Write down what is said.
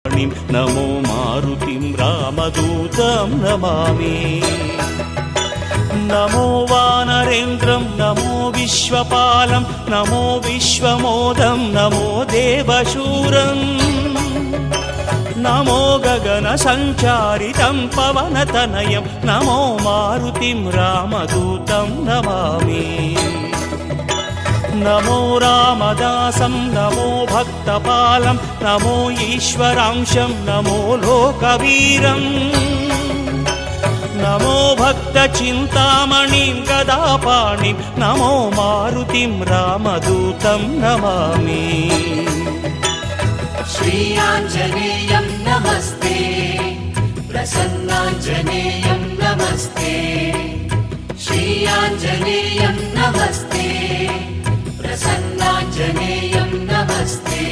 नमो मारुतिं रामदूतं नमामि। नमो वानरेन्द्रं नमो विश्वपालं नमो विश्वमोदं नमो देवशूरम् नमो गगनसञ्चारितं पवनतनयं नमो मारुतिं रामदूतं नमामि। नमो रामदासं नमो भक्तपालं नमो ईश्वरांशं नमो लोकवीरम् नमो भक्तचिन्तामणिं गदापाणिं नमो मारुतिं रामदूतं नमामि। श्रीयाञ्जनेयं नमस्ते प्रसन्नाञ्जनेयं नमस्ते श्रीयाञ्जनेयं नमस्ते प्रसन्नाञ्जनेयं नमस्ते।